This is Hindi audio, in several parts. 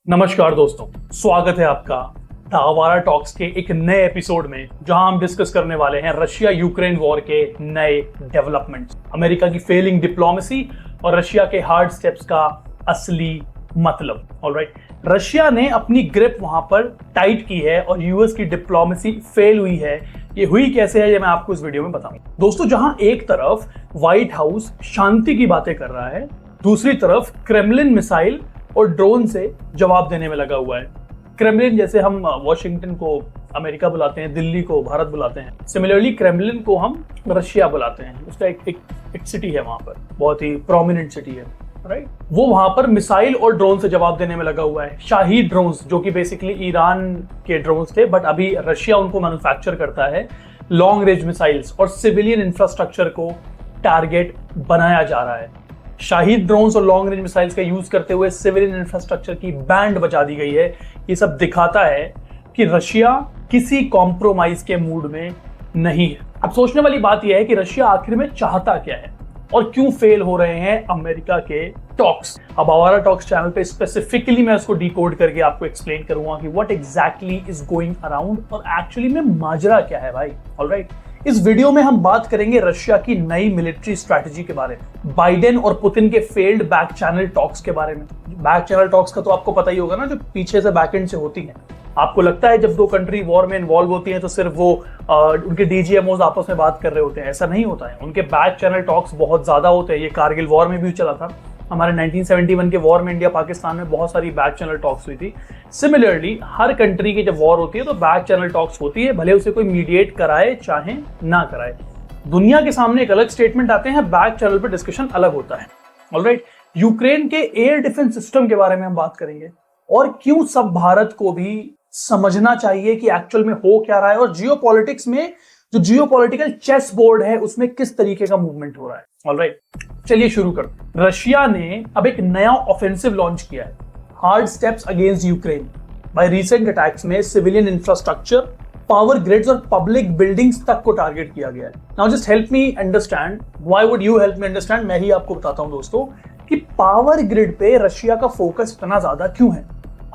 नमस्कार दोस्तों, स्वागत है आपका द आवारा टॉक्स के एक नए एपिसोड में, जहां हम डिस्कस करने वाले हैं रशिया यूक्रेन वॉर के नए डेवलपमेंट्स, अमेरिका की फेलिंग डिप्लोमेसी और रशिया के हार्ड स्टेप्स का असली मतलब। ऑलराइट, रशिया ने अपनी ग्रिप वहां पर टाइट की है और यूएस की डिप्लोमेसी फेल हुई है। ये हुई कैसे है, ये मैं आपको इस वीडियो में बताऊंगा। दोस्तों, जहां एक तरफ व्हाइट हाउस शांति की बातें कर रहा है, दूसरी तरफ क्रेमलिन मिसाइल और ड्रोन से जवाब देने में लगा हुआ है। क्रेमलिन, जैसे हम वॉशिंगटन को अमेरिका बुलाते हैं, दिल्ली को भारत बुलाते हैं, सिमिलरली क्रेमलिन को हम रशिया बुलाते हैं। उसका एक सिटी है वहां पर, बहुत ही प्रोमिनेंट सिटी है, राइट। वो वहां पर मिसाइल और ड्रोन से जवाब देने में लगा हुआ है। शाहीद ड्रोन्स, जो कि बेसिकली ईरान के ड्रोन्स थे, बट अभी रशिया उनको मैन्युफैक्चर करता है। लॉन्ग रेंज मिसाइल्स और सिविलियन इंफ्रास्ट्रक्चर को टारगेट बनाया जा रहा है। शाहीद ड्रोन्स और लॉन्ग रेंज मिसाइल्स का यूज करते हुए सिविलियन इंफ्रास्ट्रक्चर की बैंड बजा दी गई है। ये सब दिखाता है कि रशिया किसी कॉम्प्रोमाइज के मूड में नहीं है। अब सोचने वाली बात यह है कि रशिया आखिर में चाहता क्या है और क्यों फेल हो रहे हैं अमेरिका के टॉक्स। अब आवारा टॉक्स चैनल पे स्पेसिफिकली मैं उसको डिकोड करके आपको एक्सप्लेन करूंगा कि what exactly is going around और एक्चुअली में माजरा क्या है भाई। ऑलराइट, इस वीडियो में हम बात करेंगे रशिया की नई मिलिट्री स्ट्रैटेजी के बारे में, बाइडेन और पुतिन के फेल्ड बैक चैनल टॉक्स के बारे में। बैक चैनल टॉक्स का तो आपको पता ही होगा ना, जो पीछे से बैकएंड से होती है। आपको लगता है जब दो कंट्री वॉर में इन्वॉल्व होती हैं तो सिर्फ वो उनके डीजीएमओज आपस में बात कर रहे होते हैं, ऐसा नहीं होता है। उनके बैक चैनल टॉक्स बहुत ज्यादा होते हैं। ये कारगिल वॉर में भी चला था, हमारे 1971 के वॉर में इंडिया पाकिस्तान में बहुत सारी बैक चैनल टॉक्स हुई थी। सिमिलरली हर कंट्री की जब वॉर होती है तो बैक चैनल टॉक्स होती है, भले उसे कोई मीडिएट कराए चाहे ना कराए। दुनिया के सामने एक अलग स्टेटमेंट आते हैं, बैक चैनल पर डिस्कशन अलग होता है। ऑलराइट, यूक्रेन के एयर डिफेंस सिस्टम के बारे में हम बात करेंगे और क्यों सब भारत को भी समझना चाहिए कि एक्चुअल में हो क्या रहा है और जियोपॉलिटिक्स में जो जियोपॉलिटिकल चेस बोर्ड है उसमें किस तरीके का मूवमेंट हो रहा है। ऑलराइट, चलिए शुरू करते हैं। रशिया ने अब एक नया ऑफेंसिव लॉन्च किया है, hard steps against Ukraine. By recent attacks में सिविलियन इंफ्रास्ट्रक्चर, पावर ग्रिड्स और पब्लिक बिल्डिंग्स तक को टारगेट किया गया है। Now just help me understand, why would you help me understand, मैं ही आपको बताता हूं दोस्तों कि पावर ग्रिड पे रशिया का फोकस इतना ज्यादा क्यों है।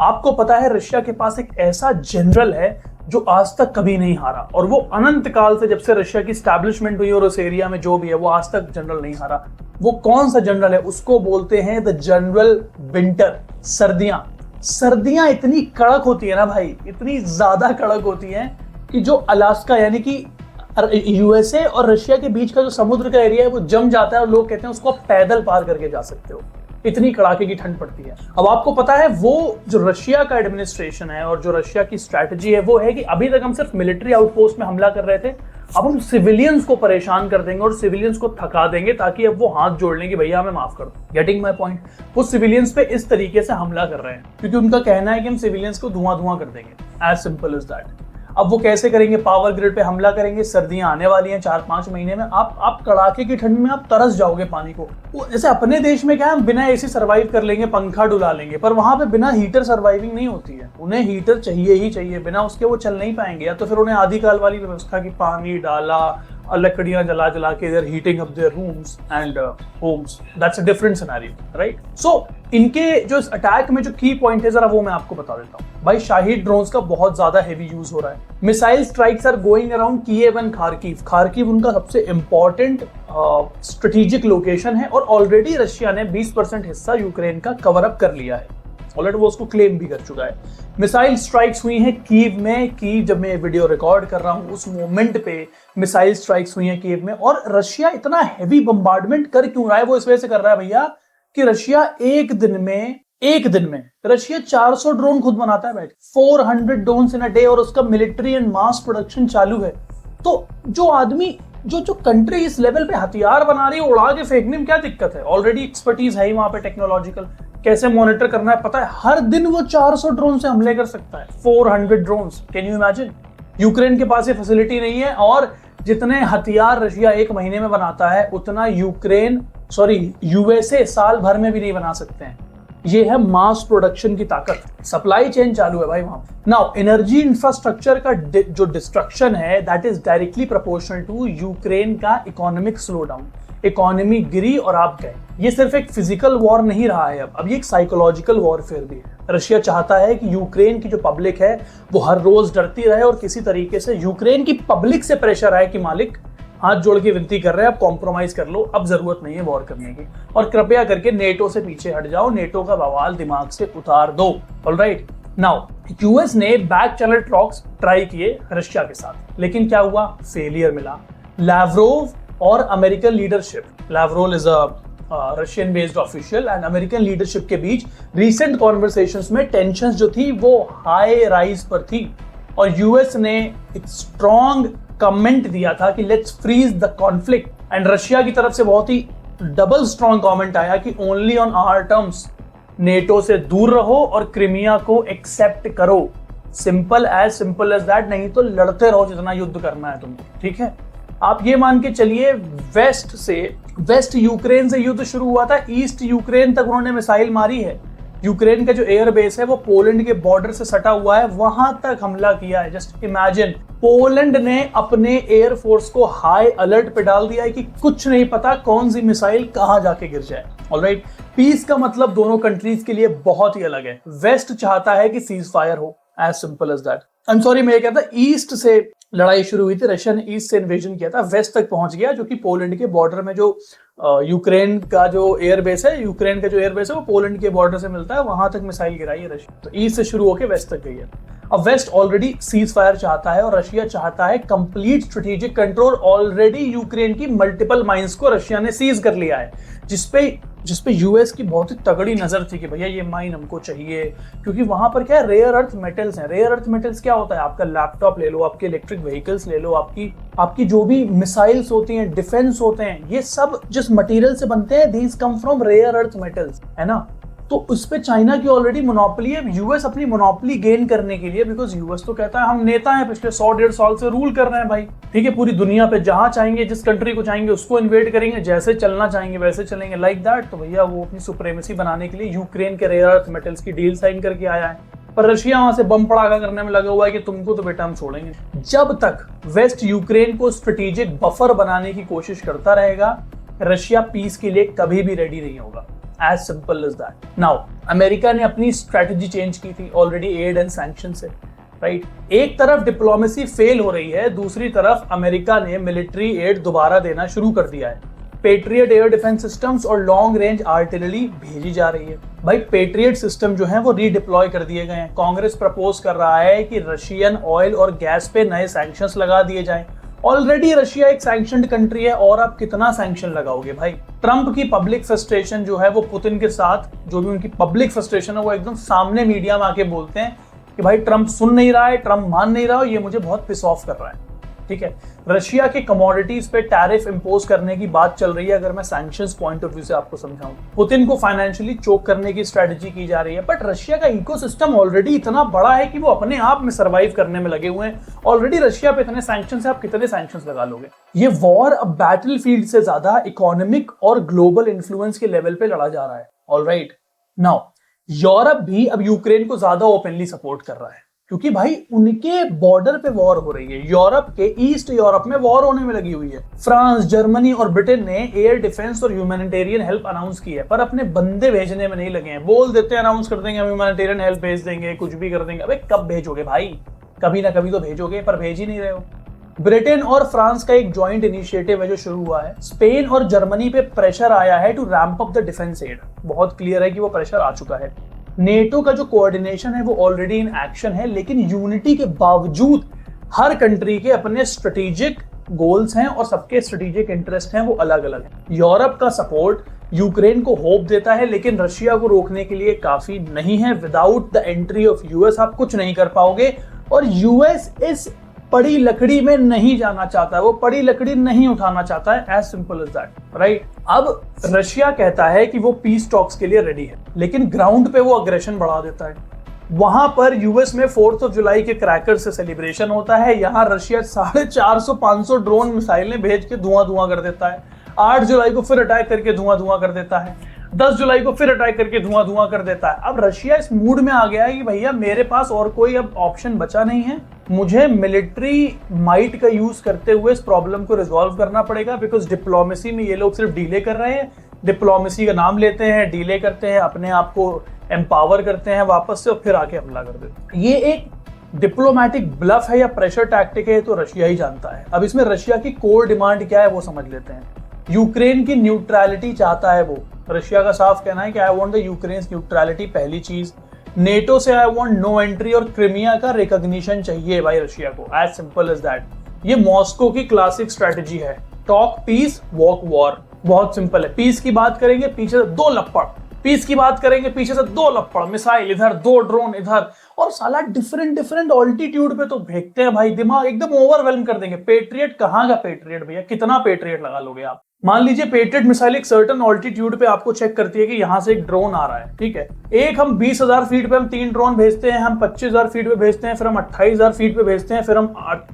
आपको पता है रशिया के पास एक ऐसा जनरल है जो आज तक कभी नहीं हारा, और वो अनंत काल से, जब से रशिया की स्टैब्लिशमेंट हुई और उस एरिया में जो भी है, वो आज तक जनरल नहीं हारा। वो कौन सा जनरल है? उसको बोलते हैं द जनरल विंटर, सर्दियां। सर्दियां इतनी कड़क होती है ना भाई, इतनी ज्यादा कड़क होती है कि जो अलास्का यानी कि यूएसए और रशिया के बीच का जो समुद्र का एरिया है वो जम जाता है और लोग कहते हैं उसको आप पैदल पार करके जा सकते हो, इतनी कड़ाके की ठंड पड़ती है। अब आपको पता है वो जो रशिया का एडमिनिस्ट्रेशन है और जो रशिया की स्ट्रैटेजी है वो है कि अभी तक हम सिर्फ मिलिट्री आउटपोस्ट में हमला कर रहे थे, अब हम सिविलियंस को परेशान कर देंगे और सिविलियंस को थका देंगे ताकि अब वो हाथ जोड़ लें कि भैया हमें माफ कर दो। Getting my point? वो सिविलियंस पे इस तरीके से हमला कर रहे हैं क्योंकि उनका कहना है कि हम सिविलियंस को धुआं धुआं कर देंगे, एज सिंपल एज दैट। अब वो कैसे करेंगे? पावर ग्रिड पे हमला करेंगे। सर्दियां आने वाली हैं 4-5 महीने में, आप कड़ाके की ठंड में आप तरस जाओगे पानी को। जैसे अपने देश में क्या है, बिना एसी सर्वाइव कर लेंगे, पंखा डुला लेंगे, पर वहां पे बिना हीटर सर्वाइविंग नहीं होती है। उन्हें हीटर चाहिए ही चाहिए, बिना उसके वो चल नहीं पाएंगे। या तो फिर उन्हें आदिकाल वाली व्यवस्था की पानी डाला और लकड़ियां जला जला के their heating up their rooms and homes, that's a different scenario, right. So इनके जो इस अटैक में जो की पॉइंट है जरा वो मैं आपको बता देता हूँ। भाई, शाहीद ड्रोन्स का बहुत ज्यादा हेवी यूज हो रहा है। Missile strikes are going around Kyiv and Kharkiv. Kharkiv उनका सबसे इंपॉर्टेंट स्ट्रेटेजिक लोकेशन है और ऑलरेडी रशिया ने 20% हिस्सा यूक्रेन का कवर अप कर लिया है। ऑलरेडी वो उसको क्लेम भी कर चुका है। मिसाइल स्ट्राइक्स हुई हैं कीव में। कीव, जब मैं वीडियो रिकॉर्ड कर रहा हूं उस मोमेंट पे मिसाइल स्ट्राइक्स हुई हैं कीव में। और रशिया इतना हैवी बम्बार्डमेंट कर क्यों रहा है? वो इस वजह से कर रहा है भैया कि रशिया एक दिन में रशिया 400 ड्रोन खुद बनाता है बैठ, 400 ड्रोन्स इन अ डे, और उसका मिलिट्री एंड मास प्रोडक्शन चालू है। तो जो आदमी जो कंट्री इस लेवल पे हथियार बना रही है, उड़ा के फेंकने में क्या दिक्कत है? ऑलरेडी एक्सपर्टीज है ही वहां पे, टेक्नोलॉजिकल, कैसे मॉनिटर करना है पता है। हर दिन वो 400 ड्रोन से हमले कर सकता है, 400 drones. Can you imagine? Ukraine के पास ये फैसिलिटी नहीं है और जितने हथियार रशिया एक महीने में बनाता है उतना यूएसए साल भर में भी नहीं बना सकते हैं। ये है मास प्रोडक्शन की ताकत। सप्लाई चेन चालू है भाई वहां। नाउ एनर्जी इंफ्रास्ट्रक्चर का जो डिस्ट्रक्शन है that is directly proportional to Ukraine का इकोनॉमिक स्लो डाउन। इकोनॉमी गिरी और आप गए। ये सिर्फ एक फिजिकल वॉर नहीं रहा है, अब ये एक साइकोलॉजिकल वॉरफेयर भी है। रशिया चाहता है कि यूक्रेन की जो पब्लिक है वो हर रोज डरती रहे और किसी तरीके से यूक्रेन की पब्लिक से प्रेशर आए कि मालिक हाथ जोड़ के विनती कर रहे हैं, अब कॉम्प्रोमाइज कर लो, अब जरूरत नहीं है वॉर करने की, और कृपया करके नेटो से पीछे हट जाओ, नेटो का बवाल दिमाग से उतार दो। ऑलराइट, नाउ यूएस ने बैक चैनल टॉक्स ट्राई किए रशिया के साथ, लेकिन क्या हुआ? फेलियर मिला। लाव्रोव और American leadership, Lavrov is a Russian based official, and American leadership के बीच रीसेंट कॉन्वर्सेशंस में टेंशंस जो थी वो हाई राइज पर थी, और यूएस ने एक स्ट्रॉन्ग कमेंट दिया था कि let's freeze the conflict, and Russia की तरफ से बहुत ही डबल स्ट्रॉन्ग कमेंट आया कि only on our terms, NATO से दूर रहो और क्रिमिया को एक्सेप्ट करो, सिंपल एज दैट, नहीं तो लड़ते रहो जितना युद्ध करना है तुमको। ठीक है, आप ये मान के चलिए वेस्ट यूक्रेन से युद्ध शुरू हुआ था, ईस्ट यूक्रेन तक उन्होंने मिसाइल मारी है। यूक्रेन का जो एयर बेस है वो पोलैंड के बॉर्डर से सटा हुआ है, वहां तक हमला किया है। जस्ट इमेजिन, पोलैंड ने अपने एयर फोर्स को हाई अलर्ट पे डाल दिया है कि कुछ नहीं पता कौन सी मिसाइल कहां जाके गिर जाए। ऑलराइट, पीस का मतलब दोनों कंट्रीज के लिए बहुत ही अलग है। वेस्ट चाहता है कि सीज फायर हो, as simple as that. I am sorry, मैं ये कहता, ईस्ट से लड़ाई शुरू हुई थी, रशिया ने ईस्ट से इन्वेजन किया था, वेस्ट तक पहुंच गया, जो कि पोलैंड के बॉर्डर में जो यूक्रेन का जो एयरबेस है वो पोलैंड के बॉर्डर से मिलता है, वहां तक मिसाइल गिराई है रशिया। तो ईस्ट से शुरू होकर वेस्ट तक गई है। अब वेस्ट ऑलरेडी सीज फायर चाहता है और रशिया चाहता है complete strategic control. Already Ukraine की मल्टीपल माइंस को रशिया ने सीज कर लिया है, जिसपे यूएस की बहुत ही तगड़ी नजर थी कि भैया ये माइन हमको चाहिए, क्योंकि वहां पर क्या है, रेयर अर्थ मेटल्स हैं। रेयर अर्थ मेटल्स क्या होता है? आपका लैपटॉप ले लो, आपके इलेक्ट्रिक व्हीकल्स ले लो, आपकी जो भी मिसाइल्स होती हैं, डिफेंस होते हैं, ये सब जिस मटेरियल से बनते हैं, these come from rare earth metals, है ना। तो उस पे चाइना की ऑलरेडी मोनोपोली है। यूएस अपनी मोनोपोली गेन करने के लिए, बिकॉज यूएस तो कहता है हम नेता हैं, पिछले 100-150 साल से रूल कर रहे हैं भाई, ठीक है, पूरी दुनिया पे जहां चाहेंगे, जिस कंट्री को चाहेंगे उसको इन्वेट करेंगे, जैसे चलना चाहेंगे वैसे चलेंगे, लाइक दैट। तो भैया वो अपनी सुप्रीमेसी बनाने के लिए यूक्रेन के रेयर अर्थ मेटल्स की डील साइन करके आया है, पर रशिया वहां से बम पड़ाका करने में लगा हुआ है कि तुमको तो बेटा हम छोड़ेंगे। जब तक वेस्ट यूक्रेन को स्ट्रेटेजिक बफर बनाने की कोशिश करता रहेगा, रशिया पीस के लिए कभी भी रेडी नहीं होगा, as simple as that. Now, America ने अपनी स्ट्रेटजी चेंज की थी ऑलरेडी एड एंड सैंक्शन से, राइट। एक तरफ डिप्लोमेसी फेल हो रही है, दूसरी तरफ अमेरिका ने मिलिट्री एड दोबारा देना शुरू कर दिया है। पेट्रियट एयर डिफेंस सिस्टम्स और लॉन्ग रेंज आर्टिलरी भेजी जा रही है। भाई पेट्रियट सिस्टम जो है वो रीडिप्लॉय कर दिए गए हैं। कांग्रेस प्रपोज कर रहा है कि रशियन ऑयल और गैस पे नए सैंक्शंस लगा दिए जाएं। ऑलरेडी रशिया एक सैंक्शनड कंट्री है और आप कितना सैंक्शन लगाओगे भाई। ट्रंप की पब्लिक फ्रस्ट्रेशन जो है वो पुतिन के साथ, जो भी उनकी पब्लिक फ्रस्ट्रेशन है वो एकदम सामने मीडिया में आके बोलते हैं कि भाई ट्रंप सुन नहीं रहा है, ट्रंप मान नहीं रहा है, ये मुझे बहुत पिस ऑफ कर रहा है। ठीक है, रशिया के कमोडिटीज पे टैरिफ इंपोज करने की बात चल रही है। अगर मैं सैंक्शंस पॉइंट ऑफ व्यू से आपको समझाऊं, पुतिन को फाइनेंशियली चोक करने की स्ट्रेटजी की जा रही है, बट रशिया का इकोसिस्टम ऑलरेडी इतना बड़ा है कि वो अपने आप में सर्वाइव करने में लगे हुए हैं। ऑलरेडी रशिया पे इतने सैंक्शंस है, आप कितने सैंक्शंस लगा लोगे। ये वॉर अब बैटलफील्ड से ज्यादा इकोनॉमिक और ग्लोबल इन्फ्लुएंस के लेवल पे लड़ा जा रहा है। ऑलराइट, नाउ यूरोप भी अब यूक्रेन को ज्यादा ओपनली सपोर्ट कर रहा है, क्योंकि भाई उनके बॉर्डर पे वॉर हो रही है। यूरोप के ईस्ट यूरोप में वॉर होने में लगी हुई है। फ्रांस, जर्मनी और ब्रिटेन ने एयर डिफेंस और ह्यूमैनिटेरियन हेल्प अनाउंस की है, पर अपने बंदे भेजने में नहीं लगे हैं। बोल देते हैं, अनाउंस कर देंगे हम ह्यूमैनिटेरियन हेल्प भेज देंगे, कुछ भी कर देंगे। अबे कब भेजोगे भाई? कभी ना कभी तो भेजोगे, पर भेज ही नहीं रहे हो। ब्रिटेन और फ्रांस का एक जॉइंट इनिशिएटिव है जो शुरू हुआ है। स्पेन और जर्मनी पे प्रेशर आया है to ramp up the defence aid. बहुत क्लियर है कि वो प्रेशर आ चुका है। नेटो का जो कोऑर्डिनेशन है वो ऑलरेडी इन एक्शन है, लेकिन यूनिटी के बावजूद हर कंट्री के अपने स्ट्रेटेजिक गोल्स हैं और सबके स्ट्रेटेजिक इंटरेस्ट हैं, वो अलग अलग हैं। यूरोप का सपोर्ट यूक्रेन को होप देता है, लेकिन रशिया को रोकने के लिए काफी नहीं है। Without the entry of US आप कुछ नहीं कर पाओगे, और यूएस इस पड़ी लकड़ी में नहीं जाना चाहता है, वो पड़ी लकड़ी नहीं उठाना चाहता है, as simple as that, right. अब रशिया कहता है कि वो पीस टॉक्स के लिए रेडी है, लेकिन ग्राउंड पे वो अग्रेशन बढ़ा देता है। वहां पर यूएस में 4 जुलाई के क्रैकर से सेलिब्रेशन होता है, यहाँ रशिया 450-500 ड्रोन मिसाइलें भेज के धुआं धुआं कर देता है। 8 जुलाई को फिर अटैक करके धुआं धुआं कर देता है। 10 जुलाई को फिर अटैक करके धुआं धुआं कर देता है। अब रशिया इस मूड में आ गया है कि भैया मेरे पास और कोई अब ऑप्शन बचा नहीं है, मुझे मिलिट्री माइट का यूज करते हुए इस प्रॉब्लम को रिजॉल्व करना पड़ेगा, बिकॉज डिप्लोमेसी में ये लोग सिर्फ डीले कर रहे हैं, डिप्लोमेसी का नाम लेते हैं, डीले करते हैं, अपने आप को एम्पावर करते हैं वापस से और फिर आके हमला कर देते हैं। ये एक डिप्लोमेटिक ब्लफ है या प्रेशर टैक्टिक है तो रशिया ही जानता है। अब इसमें रशिया की कोर डिमांड क्या है वो समझ लेते हैं। यूक्रेन की न्यूट्रलिटी चाहता है वो। रशिया का साफ कहना है कि I want the Ukraine neutrality, पहली चीज। नेटो से आई वांट नो एंट्री और क्रिमिया का रिकॉग्निशन चाहिए भाई रशिया को, एज सिंपल एज दैट। ये मॉस्को की क्लासिक स्ट्रेटजी है, टॉक पीस वॉक वॉर। बहुत सिंपल है, पीस की बात करेंगे पीछे से 2 लपड़, पीस की बात करेंगे पीछे से 2 लपड़, मिसाइल इधर, 2 ड्रोन इधर, और साला डिफरेंट ऑल्टीट्यूड पे तो फेंकते हैं भाई, दिमाग एकदम ओवरवेलम कर देंगे। पेट्रियट कहाँ का पेट्रियट भैया, कितना पेट्रियट लगा लोगे आप? मान लीजिए पेट्रियट मिसाइल एक सर्टेन ऑल्टीट्यूड पे आपको चेक करती है कि यहाँ से एक ड्रोन आ रहा है, ठीक है। एक हम 20,000 फीट पे हम 3 ड्रोन भेजते हैं, हम 25,000 फीट पे भेजते हैं, फिर हम 28,000 फीट पे भेजते हैं, फिर हम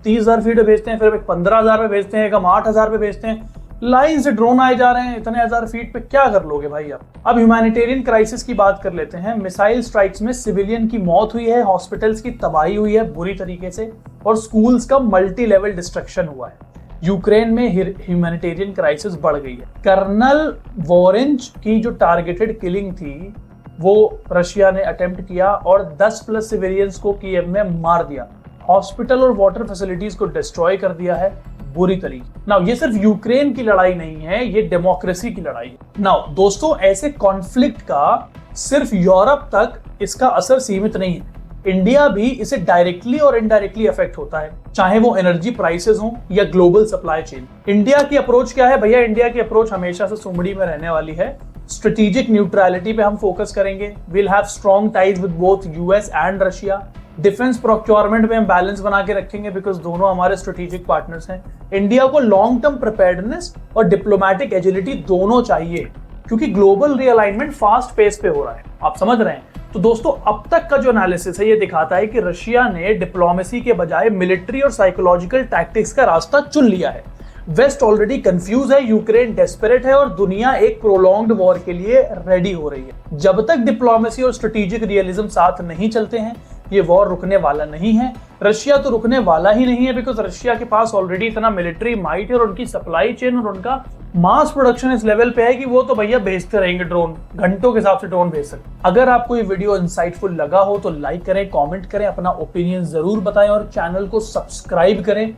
30,000 फीट पे भेजते हैं, फिर 15,000 पे भेजते हैं, एक हम 8,000 पे भेजते हैं। लाइन से ड्रोन आए जा रहे हैं इतने हजार फीट पे, क्या कर लोगे भाई आप? अब ह्यूमैनिटेरियन क्राइसिस की बात कर लेते हैं। मिसाइल स्ट्राइक्स में सिविलियन की मौत हुई है, हॉस्पिटल्स की तबाही हुई है बुरी तरीके से, और स्कूल्स का मल्टी लेवल डिस्ट्रक्शन हुआ है। यूक्रेन में ह्यूमैनिटेरियन क्राइसिस बढ़ गई है। कर्नल वॉरेंज की जो टारगेटेड किलिंग थी वो रशिया ने अटेम्प्ट किया और 10+ सिविलियंस को कीव में मार दिया। हॉस्पिटल और वाटर फैसिलिटीज को डिस्ट्रॉय कर दिया है बुरी तरीके। नाउ ये सिर्फ यूक्रेन की लड़ाई नहीं है, ये डेमोक्रेसी की लड़ाई है। नाउ दोस्तों, ऐसे कॉन्फ्लिक्ट का सिर्फ यूरोप तक इसका असर सीमित नहीं है, इंडिया भी इसे डायरेक्टली और इनडायरेक्टली अफेक्ट होता है, चाहे वो एनर्जी प्राइसेस हो या ग्लोबल सप्लाई चेन। इंडिया की अप्रोच क्या है भैया? इंडिया की अप्रोच हमेशा से सुमड़ी में रहने वाली है। स्ट्रेटेजिक न्यूट्रलिटी पे हम फोकस करेंगे। Will have strong ties with both US and Russia. Defence procurement में हम बैलेंस बना के रखेंगे, बिकॉज दोनों हमारे स्ट्रेटेजिक पार्टनर्स हैं। इंडिया को लॉन्ग टर्म प्रिपेयर्डनेस और डिप्लोमेटिक एजिलिटी दोनों चाहिए, क्योंकि ग्लोबल रीअलाइनमेंट फास्ट पेस पे हो रहा है, आप समझ रहे हैं। तो दोस्तों, अब तक का जो एनालिसिस है ये दिखाता है कि रशिया ने डिप्लोमेसी के बजाय मिलिट्री और साइकोलॉजिकल टैक्टिक्स का रास्ता चुन लिया है। वेस्ट ऑलरेडी कंफ्यूज है, यूक्रेन डेस्परेट है और दुनिया एक प्रोलॉन्ग्ड वॉर के लिए रेडी हो रही है। जब तक डिप्लोमेसी और स्ट्रेटेजिक रियलिज्म साथ नहीं चलते हैं, ये वॉर रुकने वाला नहीं है। रशिया तो रुकने वाला ही नहीं है, बिकॉज रशिया के पास ऑलरेडी इतना मिलिट्री माइट है और उनकी सप्लाई चेन और उनका मास प्रोडक्शन इस लेवल पे है कि वो तो भैया भेजते रहेंगे ड्रोन, घंटों के हिसाब से ड्रोन भेज सकते। अगर आपको ये वीडियो इंसाइटफुल लगा हो तो लाइक करें, कमेंट करें, अपना ओपिनियन जरूर बताएं और चैनल को सब्सक्राइब करें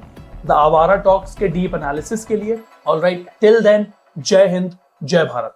द आवारा टॉक्स के डीप एनालिसिस के लिए। ऑलराइट, टिल देन, जय हिंद, जय भारत।